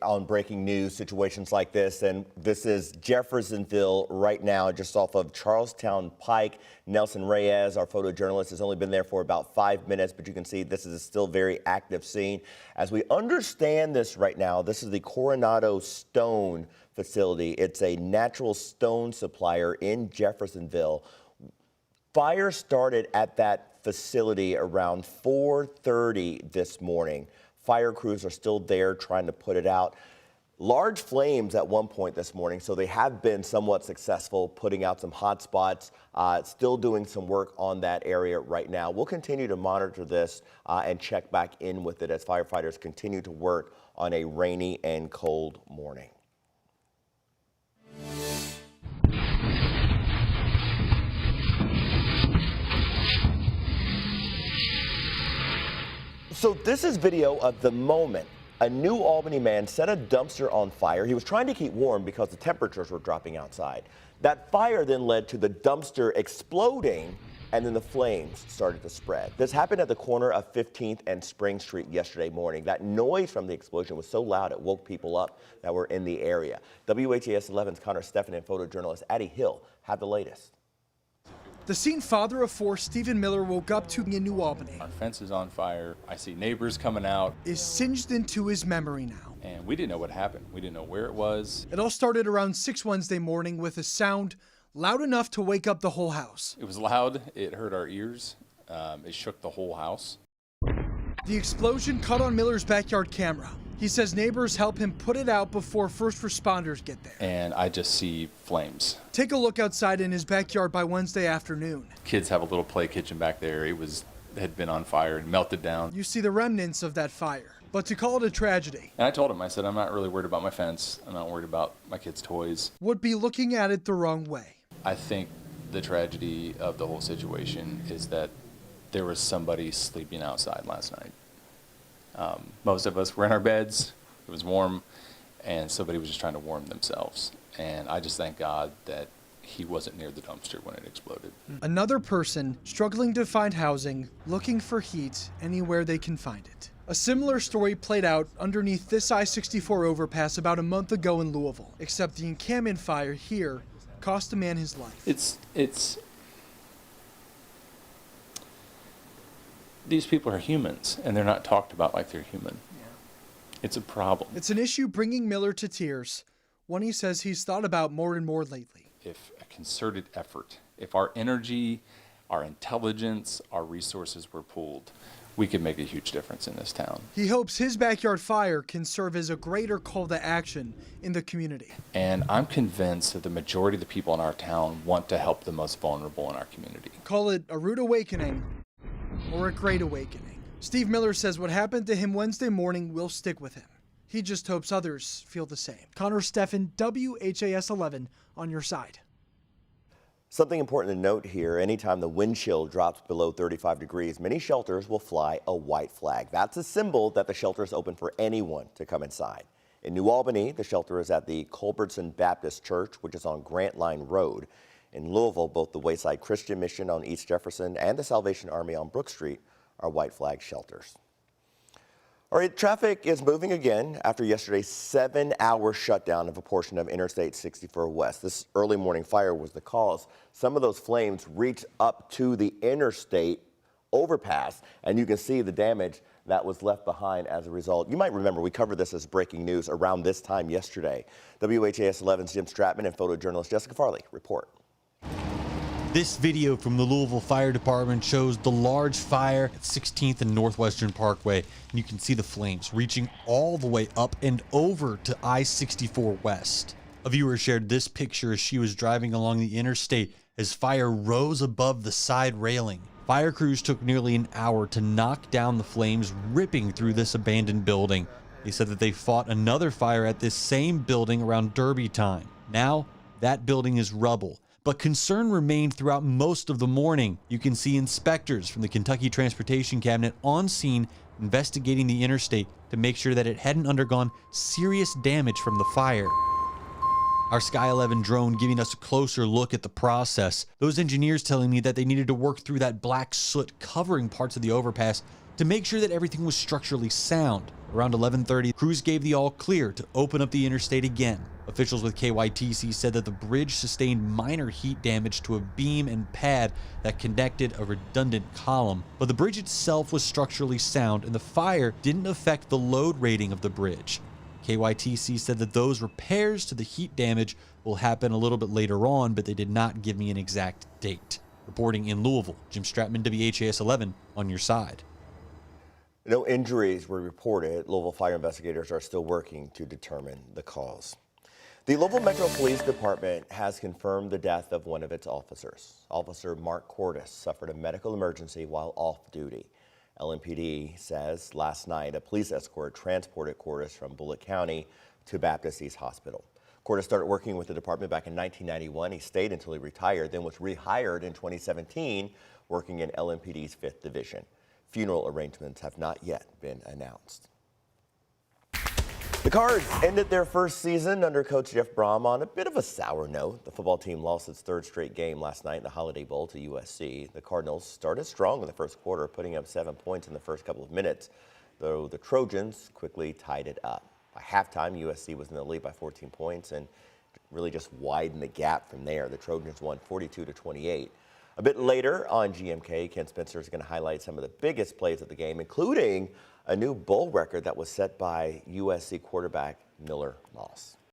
On breaking news situations like this, and this is Jeffersonville right now, just off of Charlestown Pike. Nelson Reyes, our photojournalist, has only been there for about 5 minutes, but you can see this is a still very active scene. As we understand this right now, this is the Coronado Stone facility. It's a natural stone supplier in Jeffersonville. Fire started at that facility around 4:30 this morning. Fire crews are still there trying to put it out. Large flames at one point this morning, so they have been somewhat successful putting out some hot spots, still doing some work on that area right now. We'll continue to monitor this and check back in with it as firefighters continue to work on a rainy and cold morning. So this is video of the moment a New Albany man set a dumpster on fire. He was trying to keep warm because the temperatures were dropping outside. That fire then led to the dumpster exploding, and then the flames started to spread. This happened at the corner of 15th and Spring Street yesterday morning. That noise from the explosion was so loud it woke people up that were in the area. WHAS 11's Connor Stephan and photojournalist Addie Hill have the latest. The scene father of four, Stephen Miller, woke up to in New Albany. Our fence is on fire. I see neighbors coming out. Is singed into his memory now. And we didn't know what happened. We didn't know where it was. It all started around 6 Wednesday morning with a sound loud enough to wake up the whole house. It was loud. It hurt our ears. It shook the whole house. The explosion caught on Miller's backyard camera. He says neighbors help him put it out before first responders get there. And I just see flames. Take a look outside in his backyard by Wednesday afternoon. Kids have a little play kitchen back there. It had been on fire and melted down. You see the remnants of that fire. But to call it a tragedy. And I told him, I said, I'm not really worried about my fence. I'm not worried about my kids' toys. Would be looking at it the wrong way. I think the tragedy of the whole situation is that there was somebody sleeping outside last night. Most of us were in our beds, it was warm, and somebody was just trying to warm themselves. And I just thank God that he wasn't near the dumpster when it exploded. Another person struggling to find housing, looking for heat anywhere they can find it. A similar story played out underneath this I-64 overpass about a month ago in Louisville, except the encampment fire here cost a man his life. These people are humans, and they're not talked about like they're human. Yeah. It's a problem. It's an issue bringing Miller to tears, one he says he's thought about more and more lately. If a concerted effort, if our energy, our intelligence, our resources were pooled, we could make a huge difference in this town. He hopes his backyard fire can serve as a greater call to action in the community. And I'm convinced that the majority of the people in our town want to help the most vulnerable in our community. Call it a rude awakening or a great awakening. Steve Miller says what happened to him Wednesday morning will stick with him. He just hopes others feel the same. Connor Stephan, WHAS 11 on your side. Something important to note here, anytime the wind chill drops below 35 degrees, many shelters will fly a white flag. That's a symbol that the shelter is open for anyone to come inside. In New Albany, the shelter is at the Culbertson Baptist Church, which is on Grant Line Road. In Louisville, both the Wayside Christian Mission on East Jefferson and the Salvation Army on Brook Street are white flag shelters. All right, traffic is moving again after yesterday's 7-hour shutdown of a portion of Interstate 64 West. This early morning fire was the cause. Some of those flames reached up to the interstate overpass, and you can see the damage that was left behind as a result. You might remember we covered this as breaking news around this time yesterday. WHAS 11's Jim Stratman and photojournalist Jessica Farley report. This video from the Louisville Fire Department shows the large fire at 16th and Northwestern Parkway, and you can see the flames reaching all the way up and over to I-64 West. A viewer shared this picture as she was driving along the interstate as fire rose above the side railing. Fire crews took nearly an hour to knock down the flames ripping through this abandoned building. They said that they fought another fire at this same building around Derby time. Now, that building is rubble. But concern remained throughout most of the morning. You can see inspectors from the Kentucky Transportation Cabinet on scene investigating the interstate to make sure that it hadn't undergone serious damage from the fire. Our Sky 11 drone giving us a closer look at the process. Those engineers telling me that they needed to work through that black soot covering parts of the overpass to make sure that everything was structurally sound. Around 11:30, crews gave the all clear to open up the interstate again. Officials with KYTC said that the bridge sustained minor heat damage to a beam and pad that connected a redundant column, but the bridge itself was structurally sound and the fire didn't affect the load rating of the bridge. KYTC said that those repairs to the heat damage will happen a little bit later on, but they did not give me an exact date. Reporting in Louisville, Jim Stratman, WHAS11, on your side. No injuries were reported. Louisville fire investigators are still working to determine the cause. The Louisville Metro Police Department has confirmed the death of one of its officers. Officer Mark Cordes suffered a medical emergency while off duty. LMPD says last night a police escort transported Cordes from Bullitt County to Baptist East Hospital. Cordes started working with the department back in 1991. He stayed until he retired, then was rehired in 2017, working in LMPD's 5th Division. Funeral arrangements have not yet been announced. The Cards ended their first season under Coach Jeff Brom on a bit of a sour note. The football team lost its 3rd straight game last night in the Holiday Bowl to USC. The Cardinals started strong in the first quarter, putting up 7 points in the first couple of minutes, though the Trojans quickly tied it up. By halftime, USC was in the lead by 14 points and really just widened the gap from there. The Trojans won 42-28. A bit later on GMK, Ken Spencer is going to highlight some of the biggest plays of the game, including a new bowl record that was set by USC quarterback Miller Moss.